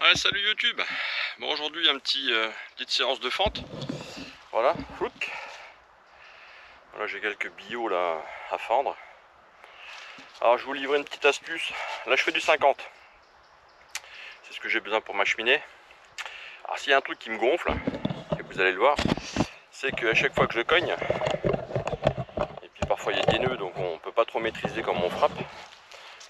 Allez, salut YouTube. Bon, aujourd'hui petite séance de fente. Voilà, flouc. Voilà, j'ai quelques billots là à fendre. Alors je vais vous livrer une petite astuce. Là je fais du 50. C'est ce que j'ai besoin pour ma cheminée. Alors s'il y a un truc qui me gonfle, et vous allez le voir, c'est qu'à chaque fois que je cogne, et puis parfois il y a des nœuds donc on peut pas trop maîtriser comme on frappe,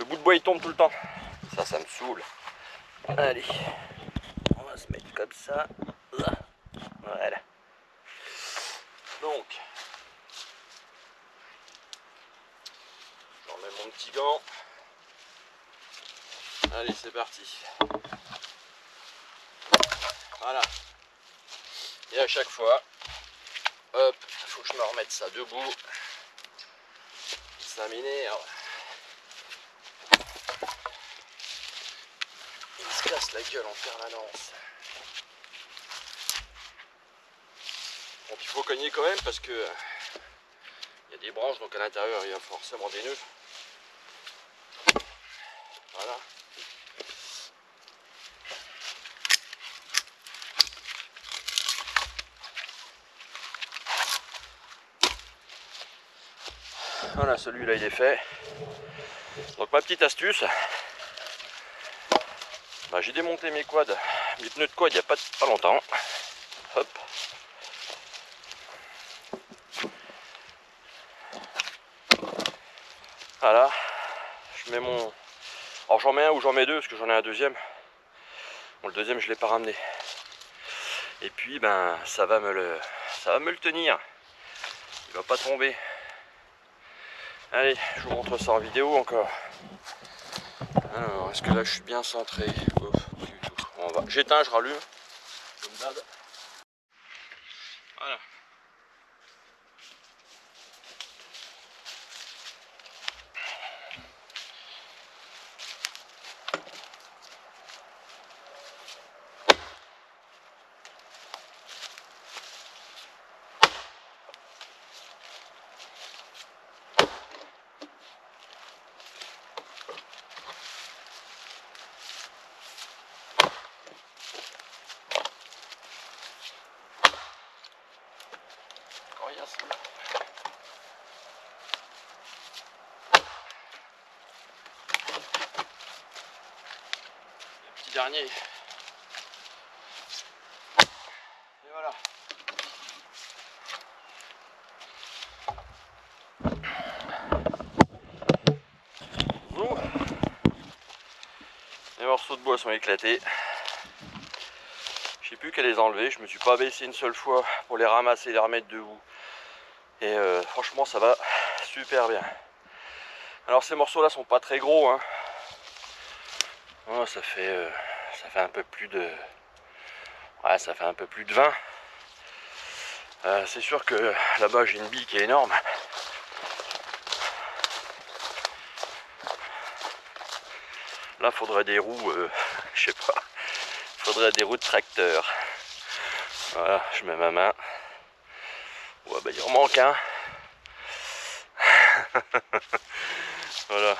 le bout de bois il tombe tout le temps. Ça me saoule. Allez, on va se mettre comme ça. Voilà. Donc, je remets mon petit gant. Allez, c'est parti. Voilà. Et à chaque fois, hop, il faut que je me remette ça debout. Ça m'énerve. Il se casse la gueule en permanence. Donc il faut cogner quand même parce que il y a des branches, donc à l'intérieur il y a forcément des nœuds. Voilà. Voilà, celui-là il est fait. Donc ma petite astuce, j'ai démonté mes quads, mes pneus de quad il n'y a pas longtemps. Hop. Voilà. Je mets mon... Alors j'en mets un ou j'en mets deux parce que j'en ai un deuxième. Bon, le deuxième je ne l'ai pas ramené. Et puis ça va me le tenir. Il va pas tomber. Allez, je vous montre ça en vidéo encore. Alors, est-ce que là je suis bien centré? Oh, pas du tout. On va. J'éteins, je rallume. Comme d'hab. Voilà. Coriace. Le petit dernier. Et voilà. Bon. Les morceaux de bois sont éclatés. Je sais plus qu'à les enlever. Je me suis pas baissé une seule fois pour les ramasser et les remettre debout. Et franchement ça va super bien. Alors ces morceaux là sont pas très gros hein. Oh, ça fait un peu plus de... Ouais, ça fait un peu plus de 20. C'est sûr que là-bas j'ai une bille qui est énorme. Là faudrait des roues, je sais pas, faudrait des roues de tracteur. Voilà, je mets ma main. Ouais, il en manque un. Voilà.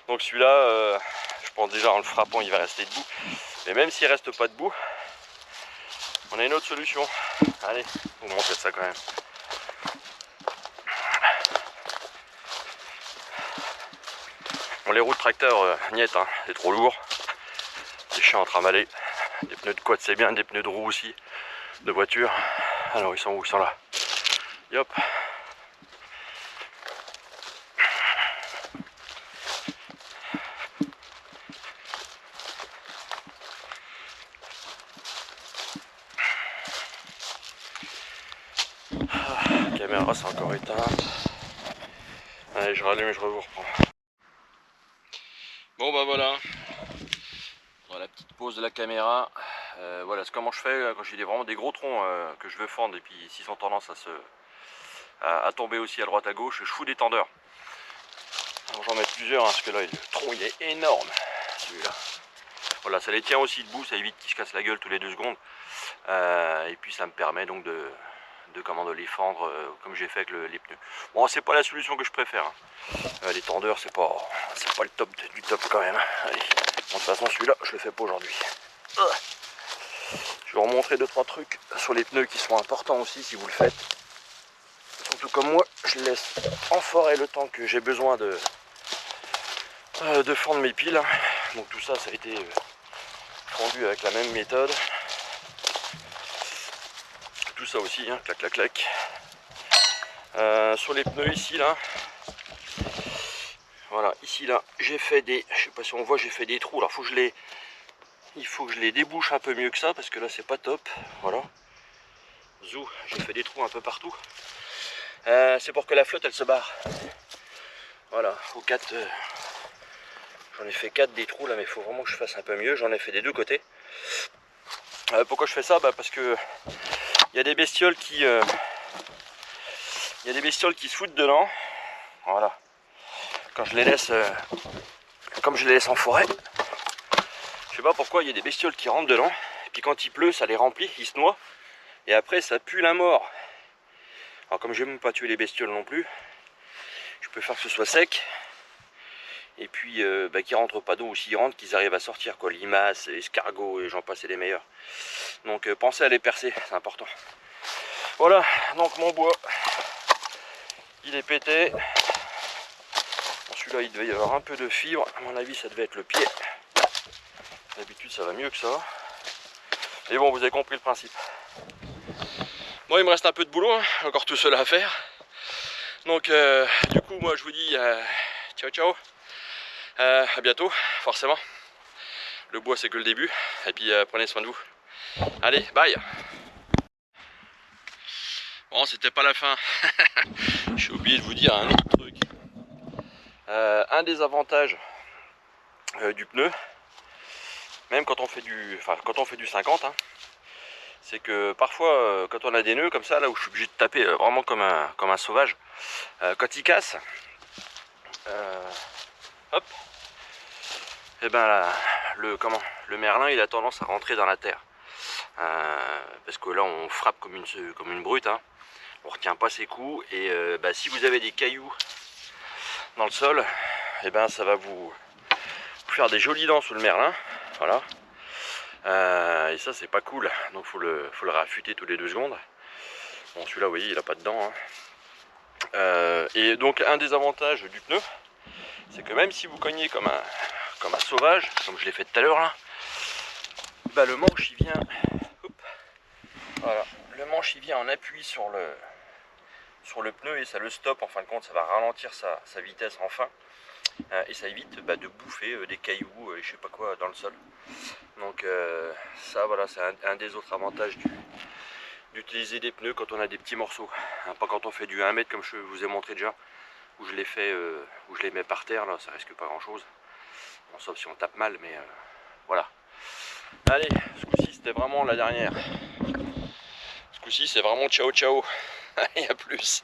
Donc celui-là, je pense déjà en le frappant il va rester debout. Mais même s'il reste pas debout, on a une autre solution. Allez, je vais vous montrer ça quand même. Bon, les roues de tracteur, niet, hein, c'est trop lourd. C'est chiant à trimballer. Des pneus de quad c'est bien, des pneus de roue aussi, de voiture. Alors ils sont où? Ils sont là. Et hop. La caméra c'est encore éteinte. Allez, je rallume et je vous reprends. Bon voilà. Dans la petite pause de la caméra. Voilà, c'est comment je fais quand j'ai vraiment des gros troncs que je veux fendre et puis s'ils ont tendance à tomber aussi à droite à gauche, je fous des tendeurs. Alors j'en mets plusieurs hein, parce que là le tronc il est énorme celui-là. Voilà, ça les tient aussi debout, ça évite qu'ils se cassent la gueule tous les 2 secondes. Et puis ça me permet donc de les fendre comme j'ai fait avec les pneus. Bon, c'est pas la solution que je préfère. Hein. Les tendeurs, c'est pas le top du top quand même. Allez, bon, de toute façon, celui-là, je le fais pas aujourd'hui. Je vais vous remontrer 2-3 trucs sur les pneus qui sont importants aussi si vous le faites. Surtout comme moi, je laisse en forêt le temps que j'ai besoin de fendre mes piles. Donc tout ça, ça a été fondu avec la même méthode. Tout ça aussi, hein, clac clac clac. Sur les pneus ici là, voilà, ici là, j'ai fait des, je sais pas si on voit, j'ai fait des trous. Alors il faut que je les débouche un peu mieux que ça parce que là c'est pas top. Voilà, zou, j'ai fait des trous un peu partout. C'est pour que la flotte elle se barre. Voilà, faut 4. J'en ai fait 4 des trous là, mais il faut vraiment que je fasse un peu mieux. J'en ai fait des deux côtés. Pourquoi je fais ça? Parce que il y a des bestioles qui se foutent dedans. Voilà. Quand je les laisse comme je les laisse en forêt, je sais pas pourquoi il y a des bestioles qui rentrent dedans. Et puis quand il pleut, ça les remplit, ils se noient. Et après ça pue la mort. Alors comme je n'aime pas tuer les bestioles non plus, je peux faire que ce soit sec. Et puis qu'ils rentrent pas d'eau, ou s'ils rentrent, qu'ils arrivent à sortir, quoi. Limaces, escargots et j'en passe et des meilleurs. Donc pensez à les percer, c'est important. Voilà, donc mon bois, il est pété. Bon, celui-là, il devait y avoir un peu de fibre. À mon avis, ça devait être le pied. D'habitude, ça va mieux que ça. Mais bon, vous avez compris le principe. Bon, il me reste un peu de boulot, hein. Encore tout cela à faire. Donc, du coup, moi, je vous dis ciao, ciao. À bientôt, forcément. Le bois, c'est que le début. Et puis, prenez soin de vous. Allez, bye. Bon, c'était pas la fin. J'ai oublié de vous dire un autre truc. Un des avantages du pneu, même quand on fait du 50, hein, c'est que parfois quand on a des nœuds comme ça, là où je suis obligé de taper vraiment comme un sauvage, quand il casse, hop, et ben là, le merlin il a tendance à rentrer dans la terre. Parce que là on frappe comme une brute, hein. On retient pas ses coups et si vous avez des cailloux dans le sol, et ben ça va vous faire des jolies dents sous le merlin, voilà. Et ça c'est pas cool, donc faut le réaffûter tous les 2 secondes. Bon, celui-là, vous voyez, il a pas de dents, hein. Et donc un des avantages du pneu, c'est que même si vous cognez comme un sauvage, comme je l'ai fait tout à l'heure là, le manche il vient, voilà, le manche il vient en appui sur le pneu et ça le stoppe. En fin de compte, ça va ralentir sa vitesse enfin, et ça évite de bouffer des cailloux et je sais pas quoi dans le sol. Donc ça, voilà, c'est un des autres avantages d'utiliser des pneus quand on a des petits morceaux, hein, pas quand on fait du 1 mètre comme je vous ai montré déjà, où je les mets par terre, là ça risque pas grand chose, bon, sauf si on tape mal, mais voilà. Allez, ce coup-ci c'était vraiment la dernière, ce coup-ci c'est vraiment ciao ciao. Allez, à plus.